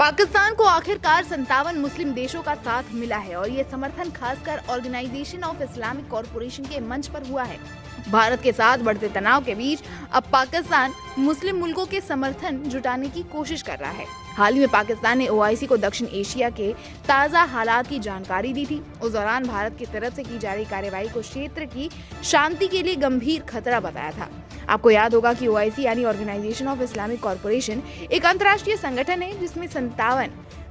पाकिस्तान को आखिरकार 57 मुस्लिम देशों का साथ मिला है और ये समर्थन खासकर ऑर्गेनाइजेशन ऑफ इस्लामिक कॉरपोरेशन के मंच पर हुआ है। भारत के साथ बढ़ते तनाव के बीच अब पाकिस्तान मुस्लिम मुल्कों के समर्थन जुटाने की कोशिश कर रहा है। हाल ही में पाकिस्तान ने ओआईसी को दक्षिण एशिया के ताज़ा हालात की जानकारी दी थी। उस दौरान भारत की तरफ से की जा रही कार्रवाई को क्षेत्र की शांति के लिए गंभीर खतरा बताया था। आपको याद होगा कि ओआईसी यानी ऑर्गेनाइजेशन ऑफ इस्लामिक कॉरपोरेशन एक अंतर्राष्ट्रीय संगठन है जिसमें 57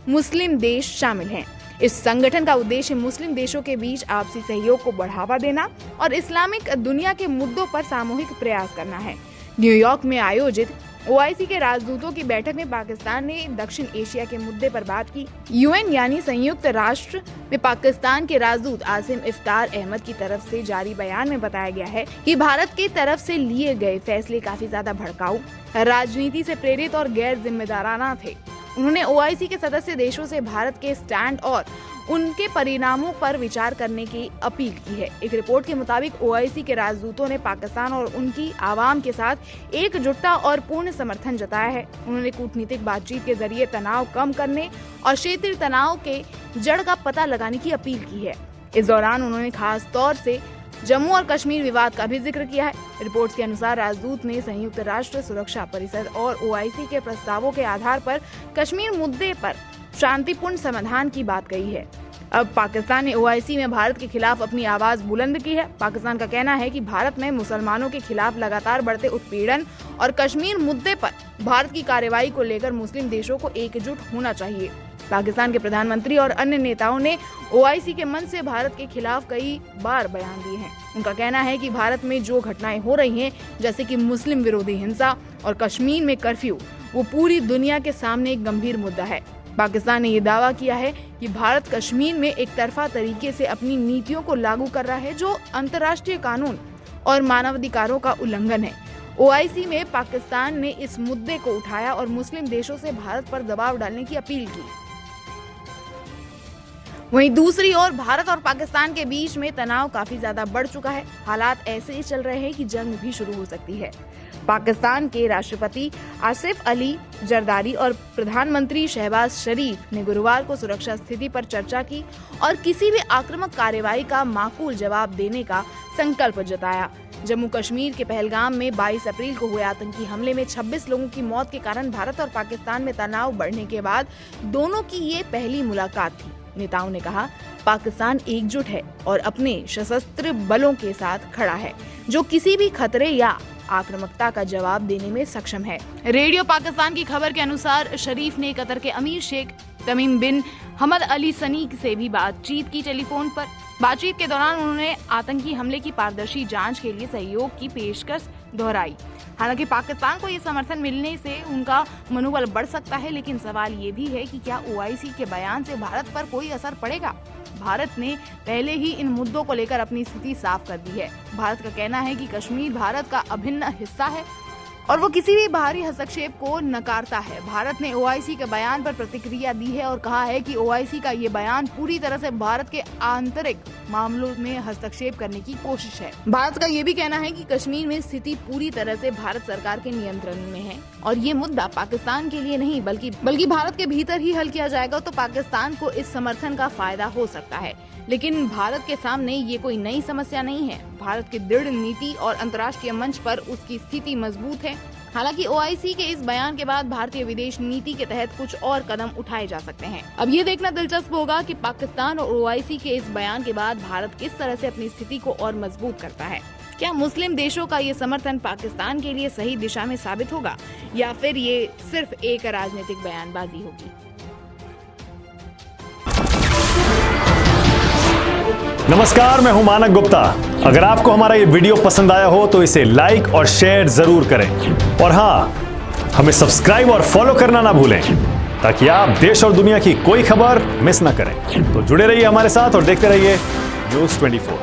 मुस्लिम देश शामिल हैं। इस संगठन का उद्देश्य मुस्लिम देशों के बीच आपसी सहयोग को बढ़ावा देना और इस्लामिक दुनिया के मुद्दों पर सामूहिक प्रयास करना है। न्यूयॉर्क में आयोजित ओआईसी के राजदूतों की बैठक में पाकिस्तान ने दक्षिण एशिया के मुद्दे पर बात की। यूएन यानी संयुक्त राष्ट्र में पाकिस्तान के राजदूत आसिम इफ्तार अहमद की तरफ से जारी बयान में बताया गया है कि भारत की तरफ से लिए गए फैसले काफी ज्यादा भड़काऊ, राजनीति से प्रेरित और गैर जिम्मेदाराना थे। उन्होंने ओआईसी के सदस्य देशों से भारत के स्टैंड और उनके परिणामों पर विचार करने की अपील की है। एक रिपोर्ट के मुताबिक ओआईसी के राजदूतों ने पाकिस्तान और उनकी आवाम के साथ एकजुटता और पूर्ण समर्थन जताया है। उन्होंने कूटनीतिक बातचीत के जरिए तनाव कम करने और क्षेत्रीय तनाव के जड़ का पता लगाने की अपील की है। इस दौरान उन्होंने खास तौर से जम्मू और कश्मीर विवाद का भी जिक्र किया है। रिपोर्ट्स के अनुसार राजदूत ने संयुक्त राष्ट्र सुरक्षा परिषद और ओआईसी के प्रस्तावों के आधार पर कश्मीर मुद्दे पर शांतिपूर्ण समाधान की बात कही है। अब पाकिस्तान ने ओआईसी में भारत के खिलाफ अपनी आवाज बुलंद की है। पाकिस्तान का कहना है कि भारत में मुसलमानों के खिलाफ लगातार बढ़ते उत्पीड़न और कश्मीर मुद्दे पर भारत की कार्रवाई को लेकर मुस्लिम देशों को एकजुट होना चाहिए। पाकिस्तान के प्रधानमंत्री और अन्य नेताओं ने ओआईसी के मंच से भारत के खिलाफ कई बार बयान दिए हैं। उनका कहना है कि भारत में जो घटनाएं हो रही हैं, जैसे कि मुस्लिम विरोधी हिंसा और कश्मीर में कर्फ्यू, वो पूरी दुनिया के सामने एक गंभीर मुद्दा है। पाकिस्तान ने ये दावा किया है कि भारत कश्मीर में एक तरफा तरीके से अपनी नीतियों को लागू कर रहा है, जो अंतर्राष्ट्रीय कानून और मानवाधिकारों का उल्लंघन है। ओआईसी में पाकिस्तान ने इस मुद्दे को उठाया और मुस्लिम देशों से भारत पर दबाव डालने की अपील की। वहीं दूसरी ओर भारत और पाकिस्तान के बीच में तनाव काफी ज्यादा बढ़ चुका है। हालात ऐसे ही चल रहे हैं कि जंग भी शुरू हो सकती है। पाकिस्तान के राष्ट्रपति आसिफ अली जरदारी और प्रधानमंत्री शहबाज शरीफ ने गुरुवार को सुरक्षा स्थिति पर चर्चा की और किसी भी आक्रामक कार्रवाई का माकूल जवाब देने का संकल्प जताया। जम्मू कश्मीर के पहलगाम में 22 अप्रैल को हुए आतंकी हमले में 26 लोगों की मौत के कारण भारत और पाकिस्तान में तनाव बढ़ने के बाद दोनों की ये पहली मुलाकात थी। नेताओं ने कहा, पाकिस्तान एकजुट है और अपने सशस्त्र बलों के साथ खड़ा है, जो किसी भी खतरे या आक्रामकता का जवाब देने में सक्षम है। रेडियो पाकिस्तान की खबर के अनुसार शरीफ ने कतर के अमीर शेख तमीम बिन हमद अली सनी से भी बातचीत की टेलीफोन पर। बातचीत के दौरान उन्होंने आतंकी हमले की पारदर्शी जांच के लिए सहयोग की पेशकश दोहराई। हालांकि पाकिस्तान को ये समर्थन मिलने से उनका मनोबल बढ़ सकता है, लेकिन सवाल ये भी है कि क्या ओआईसी के बयान से भारत पर कोई असर पड़ेगा। भारत ने पहले ही इन मुद्दों को लेकर अपनी स्थिति साफ कर दी है। भारत का कहना है कि कश्मीर भारत का अभिन्न हिस्सा है और वो किसी भी बाहरी हस्तक्षेप को नकारता है। भारत ने ओआईसी के बयान पर प्रतिक्रिया दी है और कहा है कि ओआईसी का ये बयान पूरी तरह से भारत के आंतरिक मामलों में हस्तक्षेप करने की कोशिश है। भारत का ये भी कहना है कि कश्मीर में स्थिति पूरी तरह से भारत सरकार के नियंत्रण में है और ये मुद्दा पाकिस्तान के लिए नहीं बल्कि भारत के भीतर ही हल किया जाएगा तो पाकिस्तान को इस समर्थन का फायदा हो सकता है। लेकिन भारत के सामने ये कोई नई समस्या नहीं है। भारत की दृढ़ नीति और अंतर्राष्ट्रीय मंच पर उसकी स्थिति मजबूत है। हालांकि ओआईसी के इस बयान के बाद भारतीय विदेश नीति के तहत कुछ और कदम उठाए जा सकते हैं। अब ये देखना दिलचस्प होगा कि पाकिस्तान और ओआईसी के इस बयान के बाद भारत किस तरह से अपनी स्थिति को और मजबूत करता है। क्या मुस्लिम देशों का ये समर्थन पाकिस्तान के लिए सही दिशा में साबित होगा या फिर ये सिर्फ एक राजनीतिक बयानबाजी होगी। नमस्कार, मैं हूं मानक गुप्ता। अगर आपको हमारा ये वीडियो पसंद आया हो तो इसे लाइक और शेयर जरूर करें और हाँ, हमें सब्सक्राइब और फॉलो करना ना भूलें ताकि आप देश और दुनिया की कोई खबर मिस ना करें। तो जुड़े रहिए हमारे साथ और देखते रहिए न्यूज़ 24।